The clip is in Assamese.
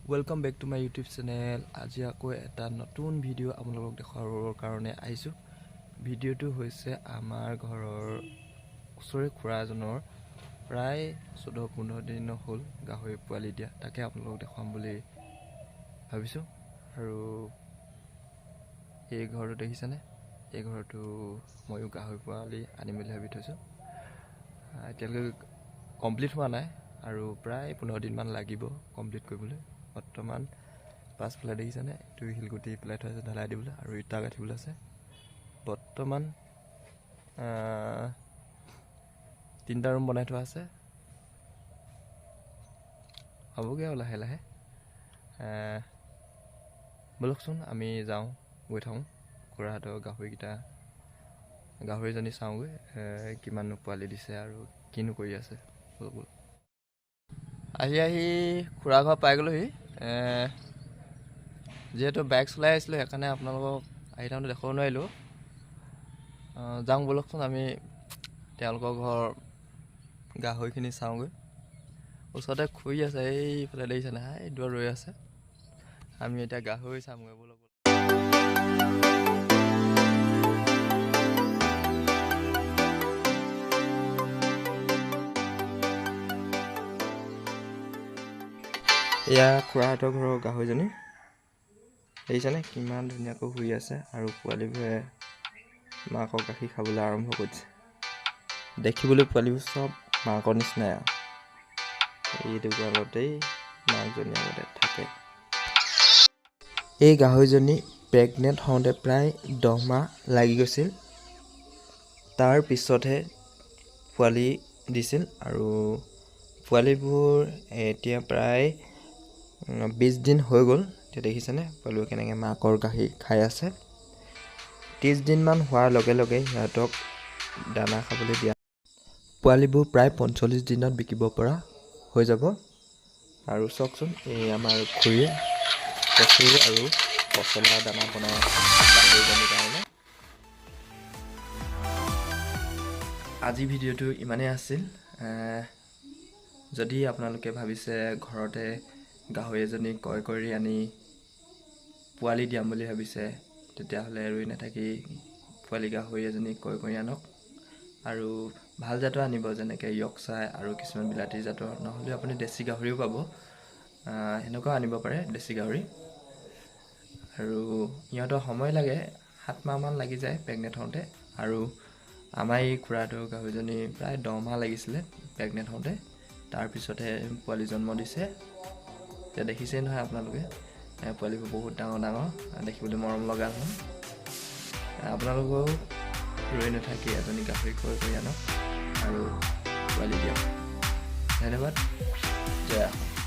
Welcome back to my YouTube channel. আজি আকৌ এটা নতুন ভিডিও আপোনালোকক দেখাবৰ কাৰণে আইছো। ভিডিওটো হৈছে আমাৰ ঘৰৰ ওচৰে খুৰাজনৰ প্ৰায় 14-15 দিন হ'ল গাহৰি পোৱালি দিয়া। তাকে আপোনালোকক দেখাম বুলি ভাবিছো। আৰু এই ঘৰটো দেখিছেনে? এই ঘৰটো ময়ো গাহৰি পোৱালি আনিম বুলি ভাবি থৈছো। এতিয়ালৈকে কমপ্লিট হোৱা নাই আৰু প্ৰায় 15 দিন মান লাগিব কমপ্লিট কৰিবলৈ। বৰ্তমান পাছফালে দেখিছেনে? এইটো শিলগুটি পেলাই থোৱা আছে ঢালাই দিবলৈ আৰু ইটা গাঁঠিবলৈ আছে। বৰ্তমান 3টা ৰুম বনাই থোৱা আছে। হ'বগৈ আৰু লাহে লাহে। বলকচোন আমি যাওঁ, গৈ থাকোঁ খুৰাহঁতৰ গাহৰিজনী চাওঁগৈ, কিমাননো পোৱালি দিছে আৰু কিনো কৰি আছে। আহি খুৰা ঘৰ পাই গ'লোহি। যিহেতু বাইক চলাই আহিছিলোঁ সেইকাৰণে আপোনালোকক আহি থাকোঁতে দেখাব নোৱাৰিলোঁ। যাওঁ বলকচোন আমি তেওঁলোকৰ ঘৰ গাহৰিখিনি চাওঁগৈ। ওচৰতে খুৰি আছে, এইফালে দেখিছেনে? এই দূৰত ৰৈ আছে। আমি এতিয়া গাহৰি চামগৈ বলক। এয়া খুৰাহঁতৰ ঘৰৰ গাহৰিজনী দেখিছেনে? কিমান ধুনীয়াকৈ শুই আছে আৰু পোৱালিবোৰে মাকৰ গাখীৰ খাবলৈ আৰম্ভ কৰিছে। দেখিবলৈ পোৱালিবোৰ চব মাকৰ নিচিনাই আৰু এইটো গঁৰালতেই মাকজনী আগতে থাকে। এই গাহৰিজনী প্ৰেগনেণ্ট হওঁতে প্ৰায় 10 মাহ লাগি গৈছিল। তাৰ পিছতহে পোৱালি দিছিল আৰু পোৱালিবোৰ এতিয়া প্ৰায় 20 দিন হৈ গ'ল। এতিয়া দেখিছেনে পোৱালিবোৰ কেনেকৈ মাকৰ গাখীৰ খাই আছে। 30 দিনমান হোৱাৰ লগে লগে সিহঁতক দানা খাবলৈ দিয়া। পোৱালিবোৰ প্ৰায় 45 দিনত বিকিব পৰা হৈ যাব। আৰু চাওকচোন, এই আমাৰ খুৰীয়ে কচু আৰু পচলা দানা বনাই আছে গাহৰিজনীৰ কাৰণে। আজি ভিডিঅ'টো ইমানেই আছিল। যদি আপোনালোকে ভাবিছে ঘৰতে গাহৰি এজনী ক্ৰয় কৰি আনি পোৱালি দিয়াম বুলি ভাবিছে, তেতিয়াহ'লে ৰৈ নাথাকি পোৱালি গাহৰি এজনী ক্ৰয় কৰি আনক। আৰু ভাল জাতৰ আনিব, যেনেকৈ য়ৰ্কশ্বায়াৰ আৰু কিছুমান বিলাতী জাতৰ, নহ'লেও আপুনি দেশী গাহৰিও পাব। সেনেকুৱাও আনিব পাৰে দেশী গাহৰি। আৰু সিহঁতৰ সময় লাগে, 7 মাহমান লাগি যায় প্ৰেগনেণ্ট হওঁতে। আৰু আমাৰ এই খুৰাহঁতৰ গাহৰিজনী প্ৰায় 10 মাহ লাগিছিলে প্ৰেগনেণ্ট হওঁতে। তাৰপিছতহে পোৱালি জন্ম দিছে। এতিয়া দেখিছেই নহয় আপোনালোকে, পোৱালিবোৰ বহুত ডাঙৰ ডাঙৰ, দেখিবলৈ মৰম লগা হয়। আপোনালোকেও ৰৈ নাথাকি এজনী গাহৰি ক্ৰয় কৰি আনক আৰু পোৱালি দিয়ক। ধন্যবাদ। জয় আহোম।